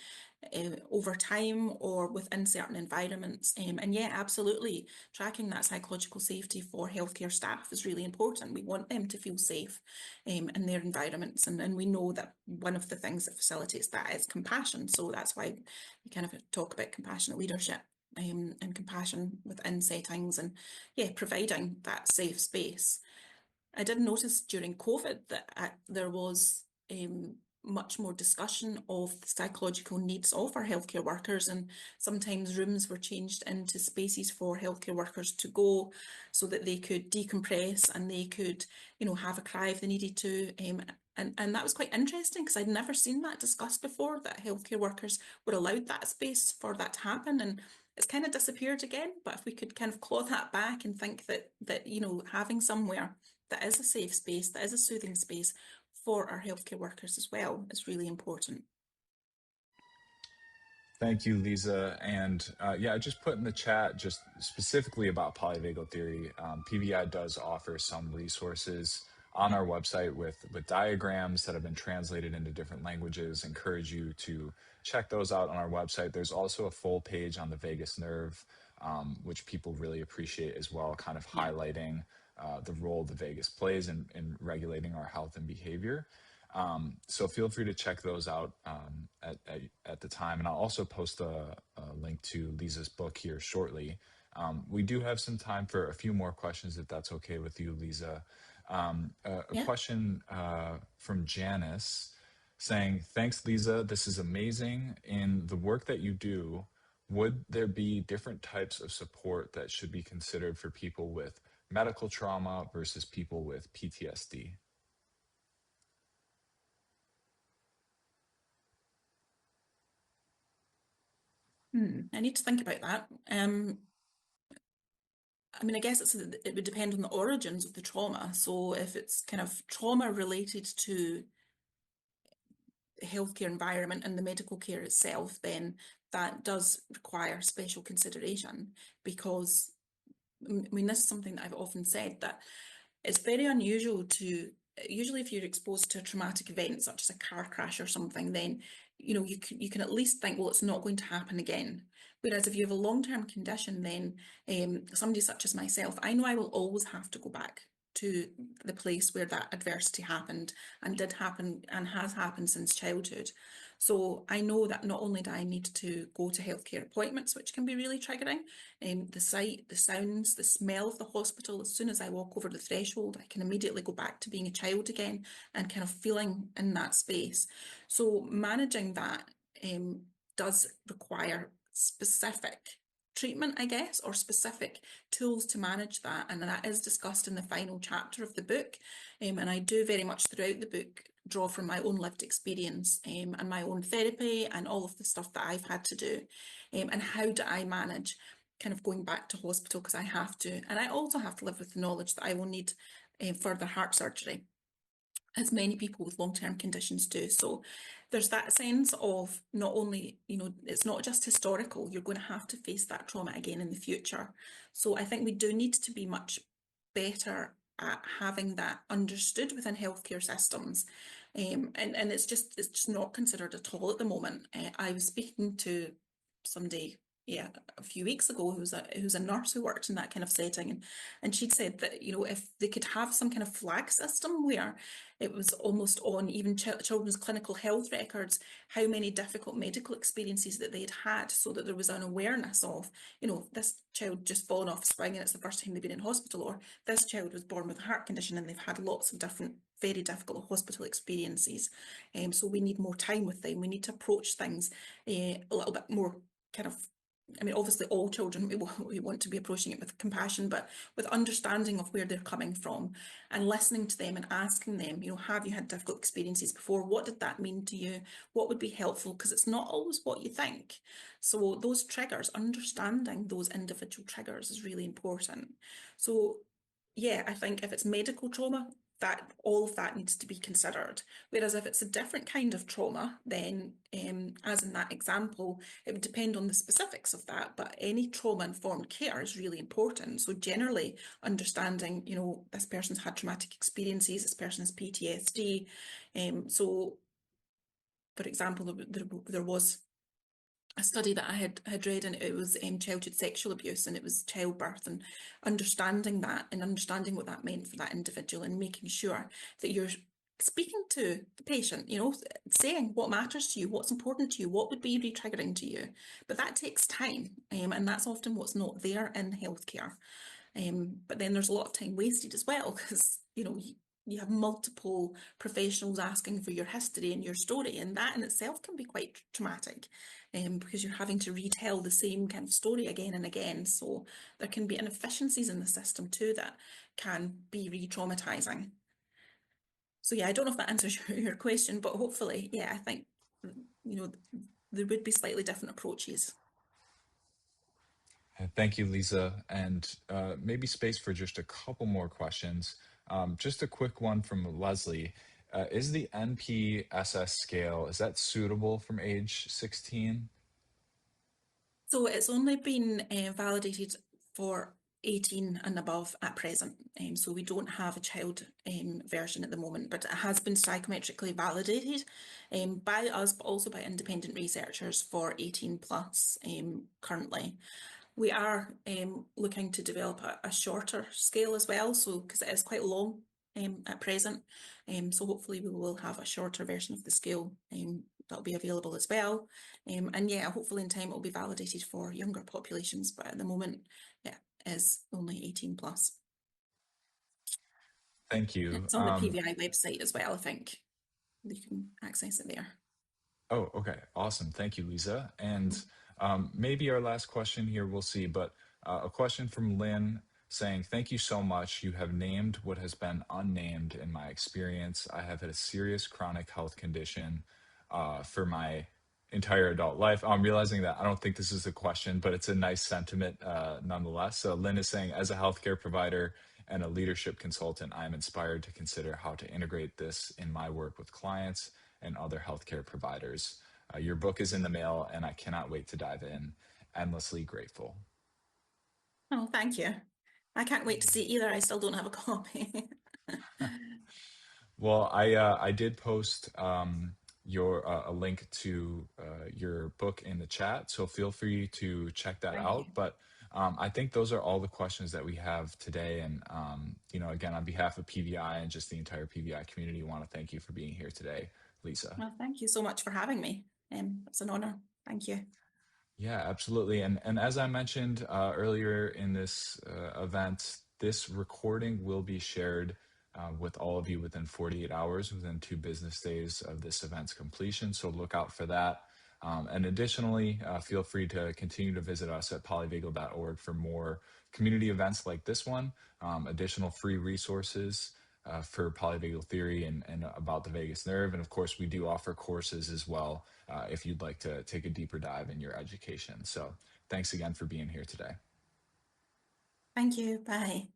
[SPEAKER 2] over time or within certain environments. And yeah, absolutely, tracking that psychological safety for healthcare staff is really important. We want them to feel safe in their environments. And we know that one of the things that facilitates that is compassion. So that's why we kind of talk about compassionate leadership. And compassion within settings, and yeah, providing that safe space. I did notice during COVID that there was much more discussion of the psychological needs of our healthcare workers, and sometimes rooms were changed into spaces for healthcare workers to go so that they could decompress and they could, have a cry if they needed to. And that was quite interesting because I'd never seen that discussed before, that healthcare workers were allowed that space for that to happen. And it's kind of disappeared again. But if we could kind of claw that back and think that having somewhere that is a safe space, that is a soothing space for our healthcare workers as well is really important.
[SPEAKER 1] Thank you, Lisa. And yeah, I just put in the chat just specifically about polyvagal theory. PVI does offer some resources on our website with diagrams that have been translated into different languages. Encourage you to check those out on our website. There's also a full page on the vagus nerve, which people really appreciate as well, kind of
[SPEAKER 2] Yeah.
[SPEAKER 1] highlighting the role the vagus plays in regulating our health and behavior. So feel free to check those out at the time. And I'll also post a link to Lisa's book here shortly. We do have some time for a few more questions, if that's okay with you, Lisa. A
[SPEAKER 2] Yeah.
[SPEAKER 1] question from Janice saying, thanks, Lisa. This is amazing. In the work that you do, would there be different types of support that should be considered for people with medical trauma versus people with PTSD?
[SPEAKER 2] I need to think about that. I mean, I guess it would depend on the origins of the trauma. So if it's kind of trauma related to the healthcare environment and the medical care itself, then that does require special consideration because, I mean, this is something that I've often said, that it's very unusual usually if you're exposed to a traumatic event such as a car crash or something, then you can at least think, well, it's not going to happen again. Whereas if you have a long-term condition, then somebody such as myself, I know I will always have to go back to the place where that adversity happened and did happen and has happened since childhood. So I know that not only do I need to go to healthcare appointments, which can be really triggering, the sight, the sounds, the smell of the hospital, as soon as I walk over the threshold, I can immediately go back to being a child again and kind of feeling in that space. So managing that does require specific treatment, I guess, or specific tools to manage that. And that is discussed in the final chapter of the book. And I do very much throughout the book draw from my own lived experience and my own therapy and all of the stuff that I've had to do. And how do I manage kind of going back to hospital because I have to. And I also have to live with the knowledge that I will need further heart surgery, as many people with long-term conditions do. So there's that sense of not only, it's not just historical, you're going to have to face that trauma again in the future. So I think we do need to be much better at having that understood within healthcare systems. And it's just not considered at all at the moment. I was speaking to somebody a few weeks ago who's a nurse who worked in that kind of setting, and she'd said that if they could have some kind of flag system where it was almost on even children's clinical health records how many difficult medical experiences that they'd had, so that there was an awareness of this child just fallen off a swing and it's the first time they've been in hospital, or this child was born with a heart condition and they've had lots of different very difficult hospital experiences. So we need more time with them. We need to approach things a little bit more kind of, I mean, obviously all children, we want to be approaching it with compassion, but with understanding of where they're coming from and listening to them and asking them, have you had difficult experiences before? What did that mean to you? What would be helpful? Because it's not always what you think. So those triggers, understanding those individual triggers is really important. So yeah, I think if it's medical trauma, that all of that needs to be considered. Whereas if it's a different kind of trauma, then as in that example, it would depend on the specifics of that, but any trauma-informed care is really important. So generally understanding, this person's had traumatic experiences, this person has PTSD. So for example, there was a study that I had read, and it was childhood sexual abuse, and it was childbirth, and understanding that and understanding what that meant for that individual, and making sure that you're speaking to the patient, saying what matters to you, what's important to you, what would be re-triggering to you. But that takes time, and that's often what's not there in healthcare. But then there's a lot of time wasted as well, because you have multiple professionals asking for your history and your story, and that in itself can be quite traumatic, because you're having to retell the same kind of story again and again. So there can be inefficiencies in the system too that can be re-traumatizing. So yeah, I don't know if that answers your question, but hopefully, yeah, I think there would be slightly different approaches.
[SPEAKER 1] Thank you, Lisa. And maybe space for just a couple more questions. Just a quick one from Leslie. Is the NPSS scale, is that suitable from age 16?
[SPEAKER 2] So it's only been validated for 18 and above at present. So we don't have a child version at the moment, but it has been psychometrically validated by us, but also by independent researchers for 18 plus currently. We are looking to develop a shorter scale as well, so because it is quite long at present. So hopefully we will have a shorter version of the scale that'll be available as well. And yeah, hopefully in time it will be validated for younger populations, but at the moment, yeah, it is only 18 plus.
[SPEAKER 1] Thank you.
[SPEAKER 2] It's on the PVI website as well, I think. You can access it there.
[SPEAKER 1] Oh, okay. Awesome. Thank you, Lisa. And
[SPEAKER 2] Mhm.
[SPEAKER 1] maybe our last question here, we'll see, but a question from Lynn saying, thank you so much. You have named what has been unnamed in my experience. I have had a serious chronic health condition for my entire adult life. I'm realizing that I don't think this is a question, but it's a nice sentiment nonetheless. So Lynn is saying, as a healthcare provider and a leadership consultant, I am inspired to consider how to integrate this in my work with clients and other healthcare providers. Your book is in the mail, and I cannot wait to dive in. Endlessly grateful.
[SPEAKER 2] Oh, thank you. I can't wait to see it either. I still don't have a copy.
[SPEAKER 1] Well, I did post your a link to your book in the chat, so feel free to check that
[SPEAKER 2] Thank
[SPEAKER 1] out.
[SPEAKER 2] you.
[SPEAKER 1] But I think those are all the questions that we have today. And again, on behalf of PVI and just the entire PVI community, I want to thank you for being here today, Lisa.
[SPEAKER 2] Well, thank you so much for having me. It's an honor. Thank you.
[SPEAKER 1] Yeah, absolutely. And as I mentioned earlier in this event, this recording will be shared with all of you within 48 hours, within 2 business days of this event's completion. So look out for that. And additionally, feel free to continue to visit us at polyvagal.org for more community events like this one, additional free resources for polyvagal theory and about the vagus nerve. And of course, we do offer courses as well if you'd like to take a deeper dive in your education. So thanks again for being here today.
[SPEAKER 2] Thank you. Bye.